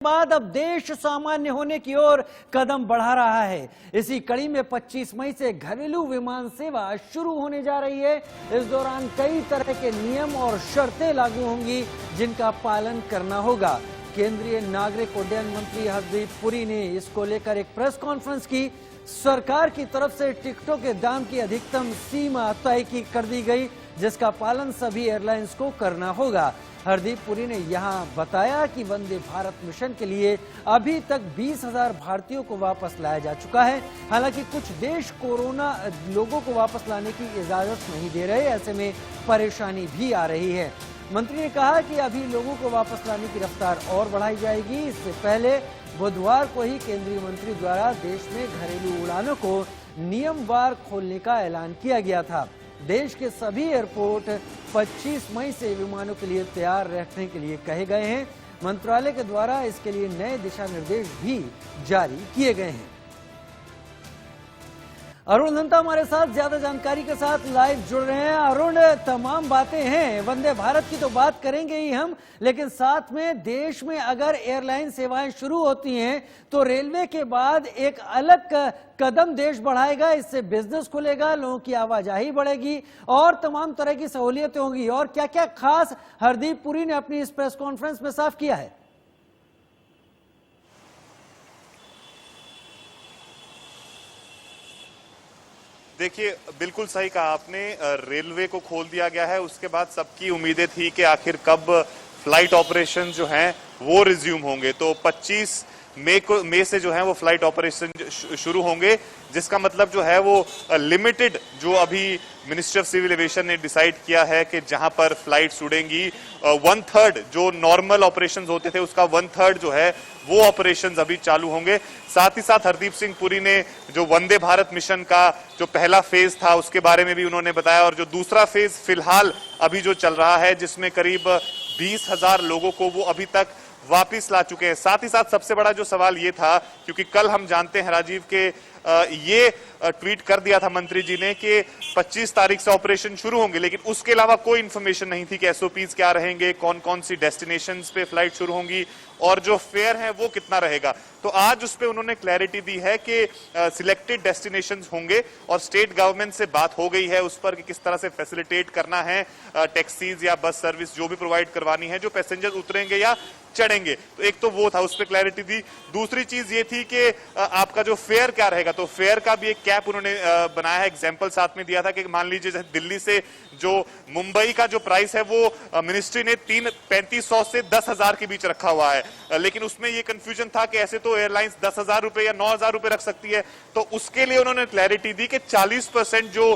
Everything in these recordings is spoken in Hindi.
बाद अब देश सामान्य होने की ओर कदम बढ़ा रहा है। इसी कड़ी में 25 मई से घरेलू विमान सेवा शुरू होने जा रही है। इस दौरान कई तरह के नियम और शर्तें लागू होंगी जिनका पालन करना होगा। केंद्रीय नागरिक उड्डयन मंत्री हरदीप पुरी ने इसको लेकर एक प्रेस कॉन्फ्रेंस की। सरकार की तरफ से टिकटों के दाम की अधिकतम सीमा तय कर दी गई, जिसका पालन सभी एयरलाइंस को करना होगा। हरदीप पुरी ने यहां बताया कि वंदे भारत मिशन के लिए अभी तक 20,000 भारतीयों को वापस लाया जा चुका है। हालांकि कुछ देश कोरोना लोगों को वापस लाने की इजाजत नहीं दे रहे, ऐसे में परेशानी भी आ रही है। मंत्री ने कहा कि अभी लोगों को वापस लाने की रफ्तार और बढ़ाई जाएगी। इससे पहले बुधवार को ही केंद्रीय मंत्री द्वारा देश में घरेलू उड़ानों को नियमवार खोलने का ऐलान किया गया था। देश के सभी एयरपोर्ट 25 मई से विमानों के लिए तैयार रखने के लिए कहे गए हैं। मंत्रालय के द्वारा इसके लिए नए दिशा निर्देश भी जारी किए गए हैं। अरुण धंता हमारे साथ ज्यादा जानकारी के साथ लाइव जुड़ रहे हैं। अरुण, तमाम बातें हैं, वंदे भारत की तो बात करेंगे ही हम, लेकिन साथ में देश में अगर एयरलाइन सेवाएं शुरू होती हैं तो रेलवे के बाद एक अलग कदम देश बढ़ाएगा। इससे बिजनेस खुलेगा, लोगों की आवाजाही बढ़ेगी और तमाम तरह की सहूलियतें होंगी। और क्या क्या खास हरदीप पुरी ने अपनी इस प्रेस कॉन्फ्रेंस में साफ किया है? देखिए, बिल्कुल सही कहा आपने। रेलवे को खोल दिया गया है। उसके बाद सबकी उम्मीदें थी कि आखिर कब फ्लाइट ऑपरेशन जो हैं वो रिज्यूम होंगे। तो 25 मई से जो है वो फ्लाइट ऑपरेशन शुरू होंगे, जिसका मतलब जो है वो लिमिटेड, जो अभी मिनिस्ट्री ऑफ सिविल एविएशन ने डिसाइड किया है कि जहां पर फ्लाइट्स उड़ेंगी 1/3 जो नॉर्मल ऑपरेशंस होते थे उसका 1/3 जो है वो ऑपरेशंस अभी चालू होंगे। साथ ही साथ हरदीप सिंह पुरी ने जो वंदे भारत मिशन का जो पहला फेज था उसके बारे में भी उन्होंने बताया, और जो दूसरा फेज फिलहाल अभी जो चल रहा है जिसमें करीब 20,000 लोगों को वो अभी तक वापिस ला चुके हैं। साथ ही साथ सबसे बड़ा जो सवाल ये था, क्योंकि कल हम जानते हैं राजीव के ये ट्वीट कर दिया था मंत्री जी ने कि 25 तारीख से ऑपरेशन शुरू होंगे, लेकिन उसके अलावा कोई इंफॉर्मेशन नहीं थी कि एसओपीज क्या रहेंगे, कौन कौन सी डेस्टिनेशंस पे फ्लाइट शुरू होंगी और जो फेयर है वो कितना रहेगा। तो आज उस पे उन्होंने क्लैरिटी दी है कि सिलेक्टेड डेस्टिनेशंस होंगे और स्टेट गवर्नमेंट से बात हो गई है उस पर कि किस तरह से फैसिलिटेट करना है टैक्सीज या बस सर्विस जो भी प्रोवाइड करवानी है जो पैसेंजर्स उतरेंगे या चढ़ेंगे। तो एक तो वो था, उस पर क्लैरिटी दी। दूसरी चीज ये थी कि आपका जो फेयर क्या रहेगा, तो फेयर का भी एक कैप उन्होंने बनाया है। एग्जाम्पल साथ में दिया था कि मान लीजिए जैसे दिल्ली से जो मुंबई का जो प्राइस है वो मिनिस्ट्री ने 3500 से 10,000 के बीच रखा हुआ है, लेकिन उसमें ये कंफ्यूजन था कि ऐसे तो एयरलाइंस 10,000 रुपए या 9,000 रुपए रख सकती है। तो उसके लिए उन्होंने क्लैरिटी दी कि 40% जो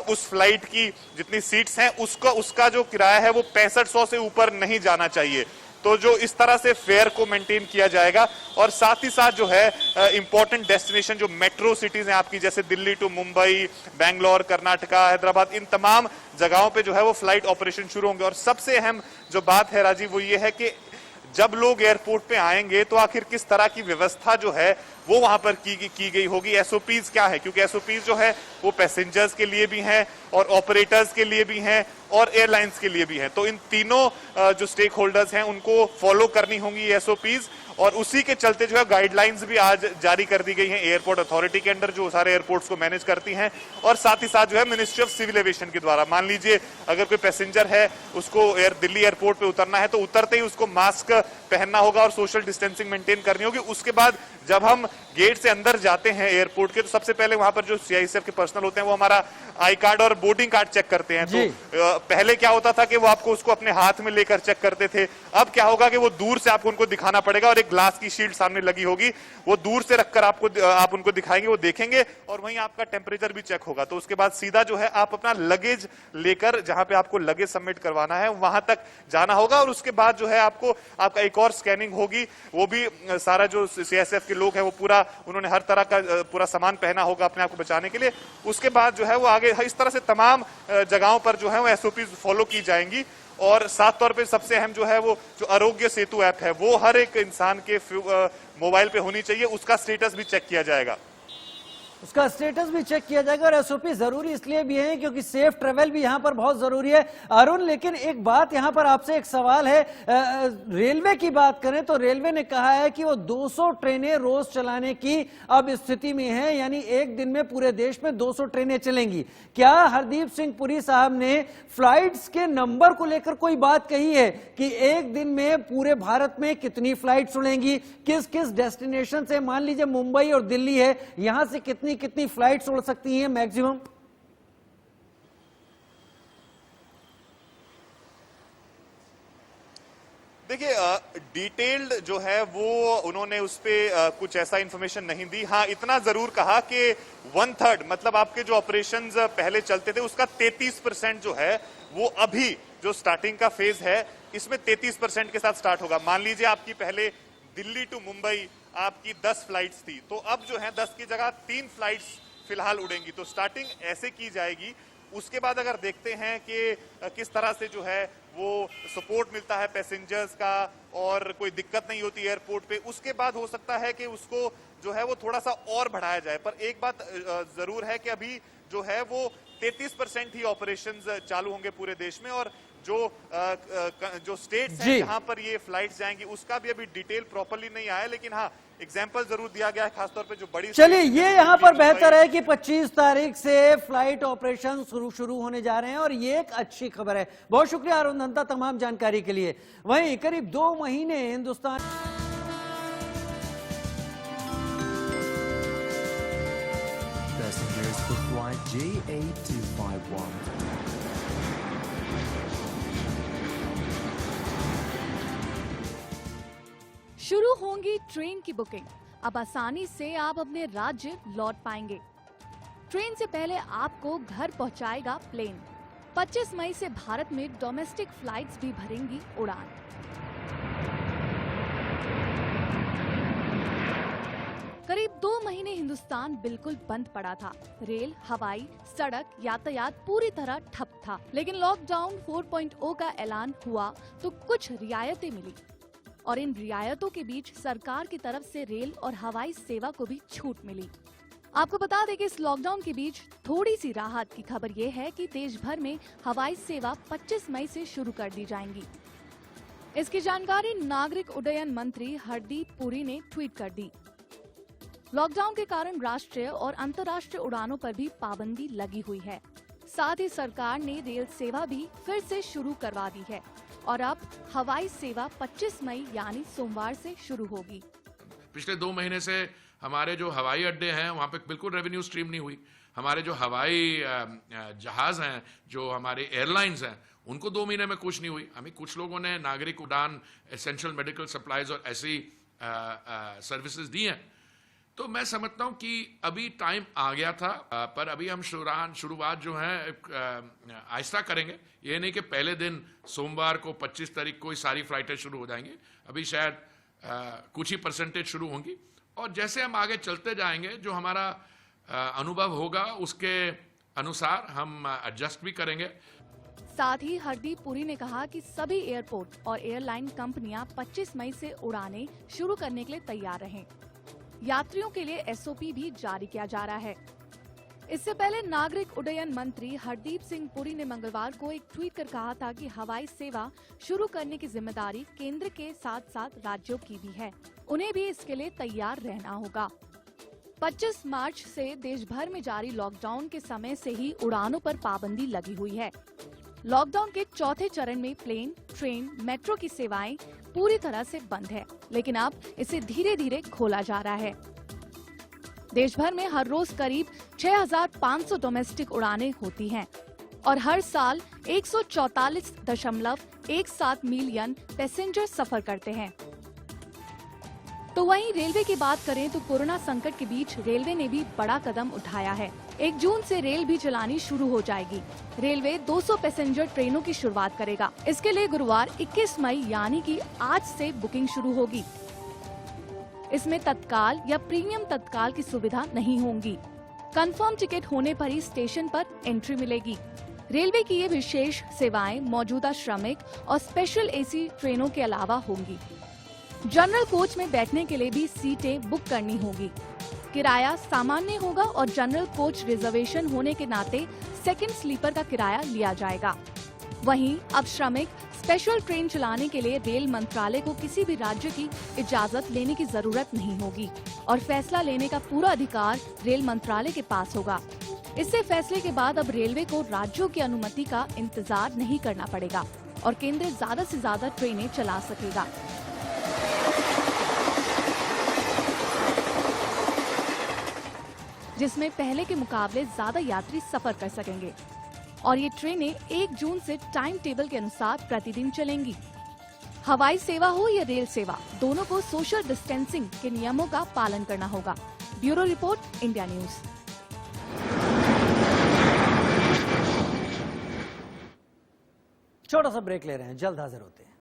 उस फ्लाइट की जितनी सीट्स हैं उसका जो किराया है वो 6500 से ऊपर नहीं जाना चाहिए। तो जो इस तरह से फेयर को मेंटेन किया जाएगा, और साथ ही साथ जो है इंपॉर्टेंट डेस्टिनेशन जो मेट्रो सिटीज हैं आपकी, जैसे दिल्ली टू मुंबई, बेंगलोर, कर्नाटका, हैदराबाद, इन तमाम जगहों पे जो है वो फ्लाइट ऑपरेशन शुरू होंगे। और सबसे अहम जो बात है राजीव वो ये है कि जब लोग एयरपोर्ट पे आएंगे तो आखिर किस तरह की व्यवस्था जो है वो वहां पर की गई होगी, एसओपीज क्या है, क्योंकि एसओपीज जो है वो पैसेंजर्स के लिए भी हैं और ऑपरेटर्स के लिए भी हैं और एयरलाइंस के लिए भी हैं। तो इन तीनों जो स्टेक होल्डर्स हैं उनको फॉलो करनी होंगी एसओपीज, और उसी के चलते जो है गाइडलाइंस भी आज जारी कर दी गई हैं एयरपोर्ट अथॉरिटी के अंडर जो सारे एयरपोर्ट्स को मैनेज करती हैं, और साथ ही साथ जो है मिनिस्ट्री ऑफ सिविल एविएशन के द्वारा। मान लीजिए अगर कोई पैसेंजर है उसको दिल्ली एयरपोर्ट पे उतरना है तो उतरते ही उसको मास्क पहनना होगा और सोशल डिस्टेंसिंग मेंटेन करनी होगी। उसके बाद जब हम गेट से अंदर जाते हैं एयरपोर्ट के तो सबसे पहले वहां पर जो सीआईएसएफ के पर्सनल होते हैं वो हमारा आई कार्ड और बोर्डिंग कार्ड चेक करते हैं। तो पहले क्या होता था कि वो आपको उसको अपने हाथ में लेकर चेक करते थे, अब क्या होगा कि वो दूर से आपको उनको दिखाना पड़ेगा और एक ग्लास की शील्ड सामने लगी होगी, वो दूर से रखकर आप उनको दिखाएंगे, वो देखेंगे और वहीं आपका टेम्परेचर भी चेक होगा। तो उसके बाद सीधा जो है आप अपना लगेज लेकर जहां पे आपको लगेज सबमिट करवाना है वहां तक जाना होगा, और उसके बाद जो है आपका एक और स्कैनिंग होगी। वो भी सारा जो सीआईएसएफ के लोग हैं वो पूरा उन्होंने हर तरह का पूरा सामान पहना होगा अपने आप को बचाने के लिए। उसके बाद जो है वो आगे इस तरह से तमाम जगहों पर जो है वो एसओपी फॉलो की जाएंगी। और साथ तौर पे सबसे अहम जो है वो जो आरोग्य सेतु ऐप है वो हर एक इंसान के मोबाइल पे होनी चाहिए, उसका स्टेटस भी चेक किया जाएगा। उसका स्टेटस भी चेक किया जाएगा और एसओपी जरूरी इसलिए भी है क्योंकि सेफ ट्रेवल भी यहां पर बहुत जरूरी है। अरुण, लेकिन एक बात यहां पर आपसे एक सवाल है, रेलवे की बात करें तो रेलवे ने कहा है कि वो 200 ट्रेनें रोज चलाने की अब स्थिति में है, यानी एक दिन में पूरे देश में 200 ट्रेनें चलेंगी। क्या हरदीप सिंह पुरी साहब ने फ्लाइट्स के नंबर को लेकर कोई बात कही है कि एक दिन में पूरे भारत में कितनी फ्लाइट्स उड़ेंगी, किस किस डेस्टिनेशन से, मान लीजिए मुंबई और दिल्ली है, यहां से कितनी फ्लाइट्स उड़ सकती हैं मैक्सिमम? देखिए, डिटेल्ड जो है वो उन्होंने उस पे कुछ ऐसा इंफॉर्मेशन नहीं दी। हाँ, इतना जरूर कहा कि 1/3 मतलब आपके जो ऑपरेशंस पहले चलते थे उसका 33% जो है वो अभी जो स्टार्टिंग का फेज है इसमें 33% के साथ स्टार्ट होगा। मान लीजिए आपकी पहले दिल्ली टू मुंबई आपकी 10 फ्लाइट्स थी, तो अब जो है 10 की जगह 3 फ्लाइट्स फिलहाल उड़ेंगी। तो स्टार्टिंग ऐसे की जाएगी। उसके बाद अगर देखते हैं कि किस तरह से जो है वो सपोर्ट मिलता है पैसेंजर्स का और कोई दिक्कत नहीं होती एयरपोर्ट पे, उसके बाद हो सकता है कि उसको जो है वो थोड़ा सा और बढ़ाया जाए। पर एक बात जरूर है कि अभी जो है वो 33% ही ऑपरेशंस चालू होंगे पूरे देश में, और जो स्टेट्स हैं जहां पर ये फ्लाइट्स जाएंगी उसका भी अभी डिटेल प्रॉपर्ली नहीं आया, लेकिन हाँ एग्जाम्पल जरूर दिया गया है, खासतौर पे जो बड़ी। चलिए, ये यहां पर बेहतर है कि 25 तारीख से फ्लाइट ऑपरेशन शुरू होने जा रहे हैं और ये एक अच्छी खबर है। बहुत शुक्रिया अरुण दंता तमाम जानकारी के लिए। वहीं करीब 2 महीने Hindustan Passengers for flight JA251. शुरू होंगी ट्रेन की बुकिंग। अब आसानी से आप अपने राज्य लौट पाएंगे। ट्रेन से पहले आपको घर पहुंचाएगा प्लेन। 25 मई से भारत में डोमेस्टिक फ्लाइट्स भी भरेंगी उड़ान। करीब 2 महीने हिंदुस्तान बिल्कुल बंद पड़ा था। रेल, हवाई, सड़क यातायात पूरी तरह ठप था। लेकिन लॉकडाउन 4.0 का ऐलान हुआ तो कुछ रियायतें मिली, और इन रियायतों के बीच सरकार की तरफ से रेल और हवाई सेवा को भी छूट मिली। आपको बता दें कि इस लॉकडाउन के बीच थोड़ी सी राहत की खबर ये है कि देश भर में हवाई सेवा 25 मई से शुरू कर दी जाएंगी। इसकी जानकारी नागरिक उड्डयन मंत्री हरदीप पुरी ने ट्वीट कर दी। लॉकडाउन के कारण राष्ट्रीय और अंतर्राष्ट्रीय उड़ानों पर भी पाबंदी लगी हुई है। साथ ही सरकार ने रेल सेवा भी फिर से शुरू करवा दी है और अब हवाई सेवा 25 मई यानी सोमवार से शुरू होगी। पिछले 2 महीने से हमारे जो हवाई अड्डे हैं वहाँ पे बिल्कुल रेवेन्यू स्ट्रीम नहीं हुई। हमारे जो हवाई जहाज हैं, जो हमारे एयरलाइंस हैं, उनको 2 महीने में कुछ नहीं हुई। हमें कुछ लोगों ने नागरिक उड़ान, एसेंशियल मेडिकल सप्लाईज और ऐसी सर्विसेज दी हैं। तो मैं समझता हूँ कि अभी टाइम आ गया था, पर अभी हम शुरुआत जो है आहिस्ता करेंगे। ये नहीं कि पहले दिन सोमवार को 25 तारीख को ही सारी फ्लाइटें शुरू हो जाएंगी। अभी शायद कुछ ही परसेंटेज शुरू होंगी, और जैसे हम आगे चलते जाएंगे जो हमारा अनुभव होगा उसके अनुसार हम एडजस्ट भी करेंगे। साथ ही हरदीप पुरी ने कहा कि सभी एयरपोर्ट और एयरलाइन कंपनियां 25 मई से उड़ानें शुरू करने के लिए तैयार रहें। यात्रियों के लिए एसओपी भी जारी किया जा रहा है। इससे पहले नागरिक उड्डयन मंत्री हरदीप सिंह पुरी ने मंगलवार को एक ट्वीट कर कहा था कि हवाई सेवा शुरू करने की जिम्मेदारी केंद्र के साथ साथ राज्यों की भी है। उन्हें भी इसके लिए तैयार रहना होगा। 25 मार्च से देश भर में जारी लॉकडाउन के समय से ही उड़ानों पर पाबंदी लगी हुई है। लॉकडाउन के चौथे चरण में प्लेन, ट्रेन, मेट्रो की सेवाएं पूरी तरह से बंद है, लेकिन अब इसे धीरे धीरे खोला जा रहा है। देश भर में हर रोज करीब 6,500 डोमेस्टिक उड़ानें होती हैं और हर साल 144.17 मिलियन पैसेंजर सफर करते हैं। तो वहीं रेलवे की बात करें तो कोरोना संकट के बीच रेलवे ने भी बड़ा कदम उठाया है। 1 जून से रेल भी चलानी शुरू हो जाएगी। रेलवे 200 पैसेंजर ट्रेनों की शुरुआत करेगा। इसके लिए गुरुवार 21 मई यानी कि आज से बुकिंग शुरू होगी। इसमें तत्काल या प्रीमियम तत्काल की सुविधा नहीं होगी। कंफर्म टिकट होने पर ही स्टेशन पर एंट्री मिलेगी। रेलवे की ये विशेष सेवाएं मौजूदा श्रमिक और स्पेशल एसी ट्रेनों के अलावा होंगी। जनरल कोच में बैठने के लिए भी सीटें बुक करनी होगी। किराया सामान्य होगा और जनरल कोच रिजर्वेशन होने के नाते सेकंड स्लीपर का किराया लिया जाएगा। वहीं अब श्रमिक स्पेशल ट्रेन चलाने के लिए रेल मंत्रालय को किसी भी राज्य की इजाजत लेने की जरूरत नहीं होगी और फैसला लेने का पूरा अधिकार रेल मंत्रालय के पास होगा। इससे फैसले के बाद अब रेलवे को राज्यों की अनुमति का इंतजार नहीं करना पड़ेगा और केंद्र ज्यादा से ज्यादा ट्रेनें चला सकेगा। जिसमें पहले के मुकाबले ज्यादा यात्री सफर कर सकेंगे और ये ट्रेनें 1 जून से टाइम टेबल के अनुसार प्रतिदिन चलेंगी। हवाई सेवा हो या रेल सेवा, दोनों को सोशल डिस्टेंसिंग के नियमों का पालन करना होगा। Bureau report, India news. छोटा सा ब्रेक ले रहे हैं, जल्द हाजिर होते हैं।